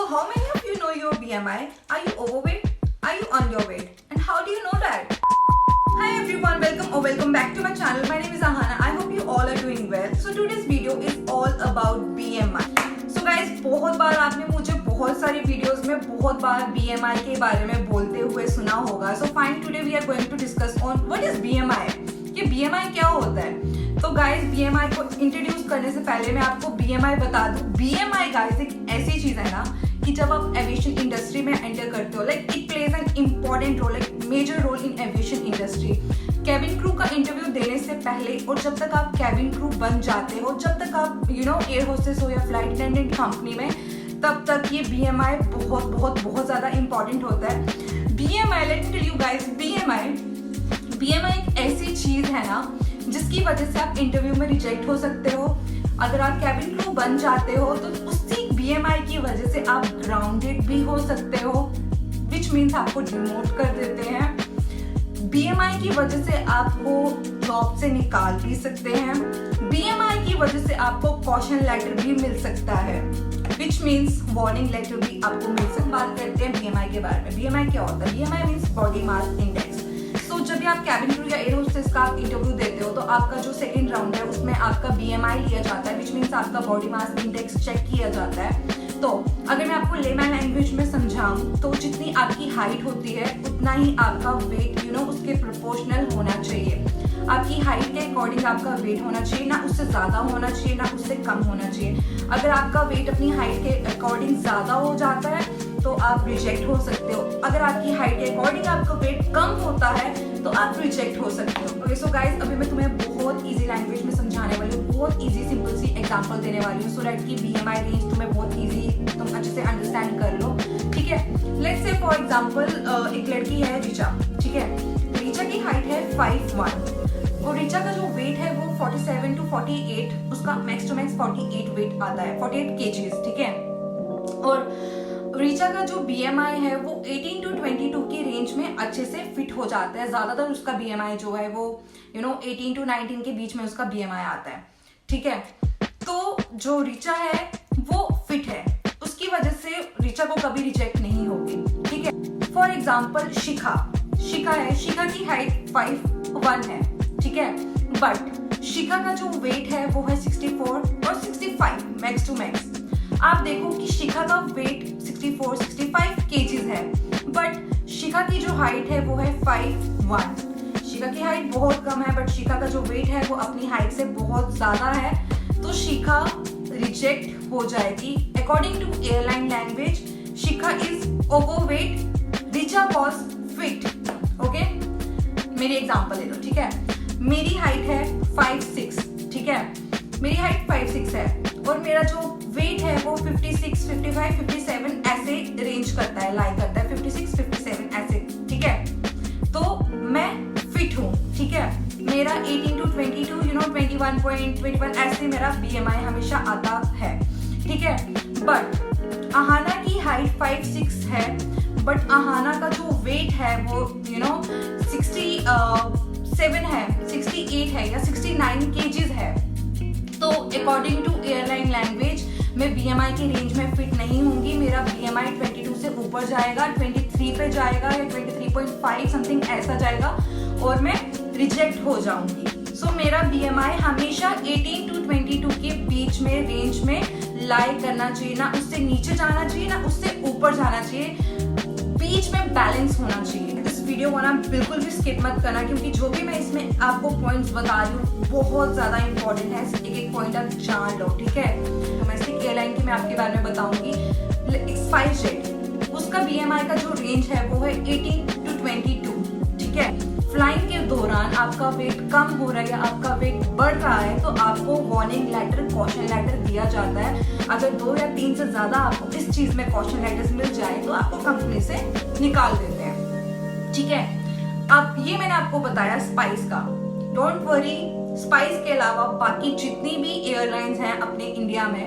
So how many of you know your BMI? Are you overweight? Are you underweight? And how do you know that? Hi everyone, welcome back to my channel. My name is Ahana. I hope you all are doing well. So today's video is all about BMI. So guys, बहुत बार आपने मुझे बहुत सारी videos में बहुत बार BMI के बारे में बोलते हुए सुना होगा. So fine, today we are going to discuss on what is BMI. ये BMI क्या होता है? तो गाइस BMI को इंट्रोड्यूस करने से पहले मैं आपको BMI बता दूं. BMI गाइस एक ऐसी चीज है ना कि जब आप एविएशन इंडस्ट्री में एंटर करते हो, like it plays an important role, like major role in aviation industry. Cabin crew का इंटरव्यू देने से पहले और जब तक आप कैबिन क्रू बन जाते हो, जब तक आप एयर होस्टेस हो या फ्लाइट अटेंडेंट कंपनी में, तब तक ये BMI बहुत बहुत बहुत ज्यादा इंपॉर्टेंट होता है. BMI, let me tell you guys, BMI एक ऐसी चीज है ना जिसकी वजह से आप इंटरव्यू में रिजेक्ट हो सकते हो. अगर आप कैबिन क्रू बन जाते हो तो उसी BMI की वजह से आप ग्राउंडेड भी हो सकते हो, विच मीन्स आपको डिमोट कर देते हैं. BMI की वजह से आपको जॉब से निकाल भी सकते हैं. BMI की वजह से आपको कॉशन लेटर भी मिल सकता है, विच मीन्स वार्निंग लेटर भी आपको मिल सकता है. बात करते हैं BMI के बारे में. BMI क्या होता है? BMI means body mass index. तो जब भी आप कैबिन क्रू या एयर होस्टेस का आप इंटरव्यू देते हो तो आपका जो सेकंड राउंड है उसमें आपका BMI लिया जाता है, विच मीन्स आपका बॉडी मास इंडेक्स चेक किया जाता है. तो अगर मैं आपको लेमैन लैंग्वेज में समझाऊं तो जितनी आपकी हाइट होती है उतना ही आपका वेट उसके प्रोपोर्शनल होना चाहिए. आपकी हाइट के अकॉर्डिंग आपका वेट होना चाहिए, ना उससे ज्यादा होना चाहिए ना उससे कम होना चाहिए. अगर आपका वेट अपनी हाइट के अकॉर्डिंग ज्यादा हो जाता है तो आप रिजेक्ट हो सकते हो. अगर आपकी हाइट के अकॉर्डिंग आपका वेट कम होता है तो आप रिजेक्ट हो सकते हो. ओके, सो गाइस, अभी मैं तुम्हें बहुत इजी लैंग्वेज में समझाने वाली हूँ, बहुत इजी सिंपल सी एग्जांपल देने वाली हूँ, सो दैट की BMI रेंज तुम्हें बहुत इजी तुम अच्छे से अंडरस्टैंड कर लो. ठीक है, लेट्स से फॉर एग्जांपल एक लड़की है ऋचा. ठीक है, ऋचा की हाइट है 5'1" और ऋचा का जो वेट है वो 47 to 48, उसका मैक्स टू मैक्स 48 वेट आता है, 48 kgs. ठीक है, और ऋचा का जो BMI है वो 18 to 22 की रेंज में अच्छे से फिट हो जाता है. ज्यादातर उसका BMI जो है वो 18 to 19 के बीच में उसका BMI आता है. ठीक है, तो जो ऋचा है वो फिट है, उसकी वजह से ऋचा को कभी रिजेक्ट नहीं होगी. ठीक है, फॉर एग्जाम्पल शिखा है, शिखा की हाइट 5'1" है. ठीक है, बट शिखा का जो वेट है वो है 64 और 65 मैक्स टू मैक्स. आप देखो कि शिखा का वेट 64-65 kgs है, बट शिखा की जो हाइट है वो है 5'1". शिखा की हाइट बहुत कम है, बट शिखा का जो वेट है वो अपनी हाइट से बहुत ज्यादा है, तो शिखा रिजेक्ट हो जाएगी. According to airline language, Shikha is overweight, Richa was fit. Okay, मेरी एग्जांपल ले लो. ठीक है, मेरी हाइट है 5'6". ठीक है, मेरी हाइट 5'6" है और मेरा जो वेट है वो 56, 55, 57 ऐसे रेंज करता है, लाई करता है 56, 57 ऐसे. ठीक है, तो मैं फिट हूँ. ठीक है, मेरा 18 to 22, 21.21 ऐसे मेरा BMI हमेशा आता है. ठीक है, बट आहाना की हाइट 5'6" है, बट आहाना का जो वेट है वो 67 है, 68 है या 69 kgs है. तो अकॉर्डिंग टू एयरलाइन लैंग्वेज मैं BMI की रेंज में फिट नहीं होंगी. मेरा BMI 22 से ऊपर जाएगा, 23 पे जाएगा या 23.5 समथिंग ऐसा जाएगा और मैं रिजेक्ट हो जाऊंगी. सो मेरा BMI हमेशा 18 to 22 के बीच में रेंज में लाई करना चाहिए, ना उससे नीचे जाना चाहिए ना उससे ऊपर जाना चाहिए, बीच में बैलेंस होना चाहिए. इस वीडियो को ना बिल्कुल भी स्किप मत करना, क्योंकि जो भी मैं इसमें आपको पॉइंट्स बता रही हूँ बहुत ज्यादा इंपॉर्टेंट है. एक एक पॉइंट आप जान लो. ठीक है, डोमेस्टिक एयरलाइन की मैं आपके बारे में बताऊंगी. स्पाइसजेट, उसका BMI का जो रेंज है वो है 18 to 22. ठीक है, फ्लाइंग के दौरान आपका वेट कम हो रहा है या आपका वेट बढ़ रहा है तो आपको वार्निंग लेटर, कॉशन लेटर दिया जाता है. अगर 2 या 3 से ज्यादा आपको इस चीज में कॉशन लेटर्स मिल जाए तो आपको कंपनी से निकाल देते हैं. ठीक है, अब ये मैंने आपको बताया स्पाइस का. डोंट वरी, स्पाइस के अलावा बाकी जितनी भी एयरलाइंस हैं अपने इंडिया में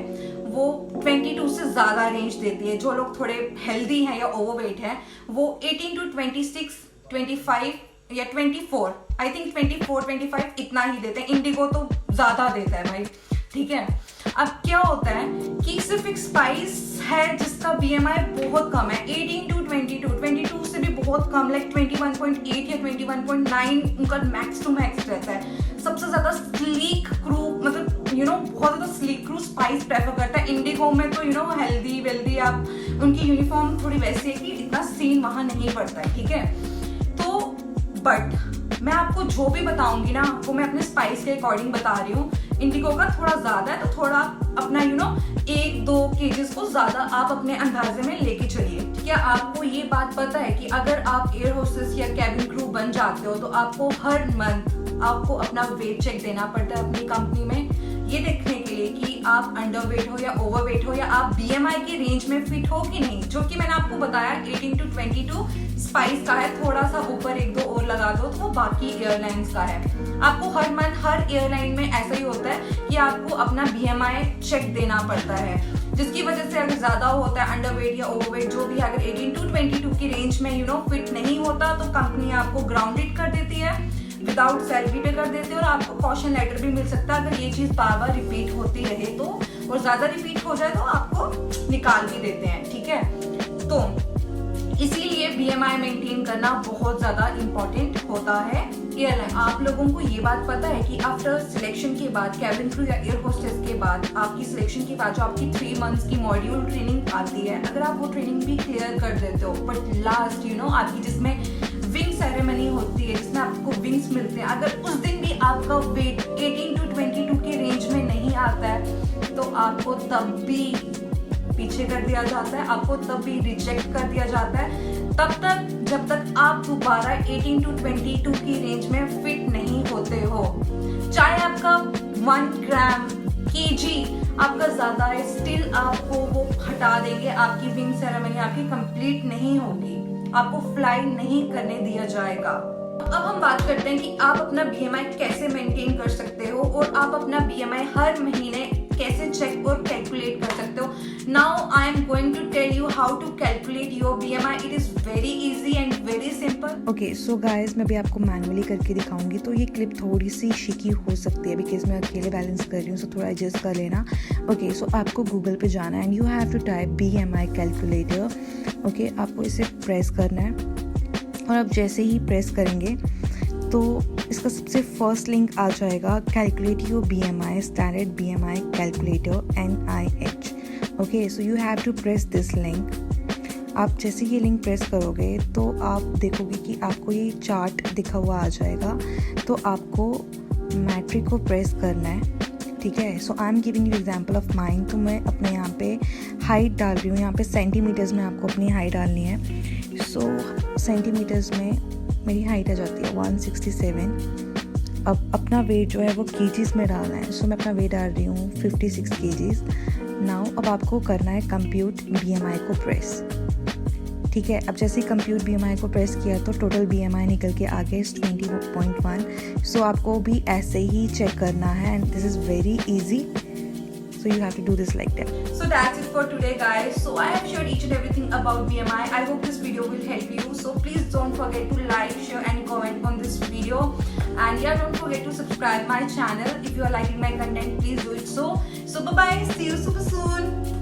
वो 22 से ज्यादा रेंज देती है. जो लोग थोड़े हेल्दी हैं या ओवरवेट हैं वो 18 to 26, 25 या 24, आई थिंक 24, 25 इतना ही देते हैं. इंडिगो तो ज्यादा देता है भाई. ठीक है, अब क्या होता है कि सिर्फ एक स्पाइस है जिसका BMI बहुत कम है, 18 to 22, 22 से भी बहुत कम, लाइक 21.8 या 21.9 उनका मैक्स टू मैक्स रहता है। सबसे ज्यादा स्लीक क्रू, मतलब बहुत ज्यादा स्लीक क्रू स्पाइस प्रेफर करता है। इंडिगो में तो हेल्दी वेल्दी, आप उनकी यूनिफॉर्म थोड़ी वैसी है कि इतना सीन वहां नहीं पड़ता है, ठीक है। तो बट मैं आपको जो भी बताऊंगी ना, वो मैं अपने स्पाइस के अकॉर्डिंग बता रही हूँ। इंडिगो का थोड़ा ज्यादा है, तो थोड़ा अपना 1-2 केजेस को ज्यादा आप अपने अंदाजे में लेके चलिए। क्या आपको ये बात पता है कि अगर आप एयर होस्टेस या कैबिन क्रू बन जाते हो तो आपको हर मंथ आपको अपना वेट चेक देना पड़ता है अपनी कंपनी में, ये देखने के लिए कि आप अंडरवेट हो या ओवरवेट हो, या आप BMI की रेंज में फिट हो कि नहीं। जो कि मैंने आपको बताया 18 to 22 स्पाइस का है, थोड़ा सा ऊपर 1-2 और लगा दो तो वो बाकी एयरलाइंस का है। आपको हर मंथ हर एयरलाइन में ऐसा ही होता है कि आपको अपना BMI चेक देना पड़ता है, जिसकी वजह से अगर ज्यादा होता है अंडरवेट या ओवरवेट जो भी, अगर 18 to 22 की रेंज में फिट नहीं होता तो कंपनी आपको ग्राउंडेड कर देती है, विदाउट सैलरी पे कर देते हैं, और आपको कॉशन लेटर भी मिल सकता है अगर ये चीज बार बार रिपीट होती रहे तो, और ज्यादा रिपीट हो जाए तो आपको निकाल भी देते हैं, ठीक है। तो इसीलिए BMI मेंटेन करना बहुत ज्यादा इंपॉर्टेंट होता है एयरलाइन। आप लोगों को ये बात पता है कि आफ्टर सिलेक्शन के बाद, कैबिन क्रू या एयर होस्टेस के बाद, आपकी सिलेक्शन के बाद जो आपकी 3 मंथ्स की मॉड्यूल ट्रेनिंग आती है, अगर आप वो ट्रेनिंग भी क्लियर कर देते हो, बट लास्ट आपकी जिसमें विंग सेरेमनी होती है, जिसमें आपको विंग्स मिलते हैं, अगर उस दिन भी आपका वेट 18 to 22 के रेंज में नहीं आता है तो आपको तब भी पीछे कर दिया जाता है, आपको तब भी रिजेक्ट कर दिया जाता है, तब तक जब तक आप दोबारा 18 to 22 की रेंज में फिट नहीं होते हो। चाहे आपका 1 ग्राम kg आपका ज्यादा है, स्टिल आपको वो हटा देंगे, आपकी विंग सेरेमनी आपकी कंप्लीट नहीं होगी, आपको फ्लाई नहीं करने दिया जाएगा। अब हम बात करते हैं कि आप अपना BMI कैसे मेंटेन कर सकते हो, और आप अपना BMI हर महीने कैसे चेक और कैलकुलेट कर सकते हो। Now I am going to tell you how to calculate your BMI। It is very easy and very simple. Okay so guys, मैं भी आपको मैनुअली करके दिखाऊंगी, तो ये क्लिप थोड़ी सी शिकी हो सकती है बिकॉज मैं अकेले बैलेंस कर रही हूँ, सो थोड़ा एडजस्ट कर लेना। ओके सो आपको गूगल पे जाना है and you have to type BMI calculator. Okay, आपको इसे प्रेस करना है, और आप जैसे ही प्रेस करेंगे तो इसका सबसे फर्स्ट लिंक आ जाएगा, calculate your BMI standard BMI calculator NIH। Okay, so you have to press this link. आप जैसे ये लिंक प्रेस करोगे तो आप देखोगे कि आपको ये चार्ट दिखा हुआ आ जाएगा, तो आपको मैट्रिक को प्रेस करना है, ठीक है। So I am giving you example of mine, तो मैं अपने यहाँ पे हाइट डाल रही हूँ, यहाँ पे सेंटीमीटर्स में आपको अपनी हाइट डालनी है। सो सेंटीमीटर्स में मेरी हाइट आ जाती है 167। अब अपना वेट जो है वो केजीज में डालना है, सो मैं अपना वेट डाल रही हूँ 56 केजीज। नाउ अब आपको करना है कंप्यूट BMI को प्रेस, ठीक है। अब जैसे ही कंप्यूट BMI को प्रेस किया तो टोटल BMI निकल के आ गया 20.1। सो आपको भी ऐसे ही चेक करना है and this is very easy, so you have to do this like that. So that's it for today guys. So I have shared each and everything about BMI. I hope this video will help you. So please don't forget to like, share and comment on this video. And yeah, don't forget to subscribe my channel. If you are liking my content, please do it so. So bye bye. See you super soon.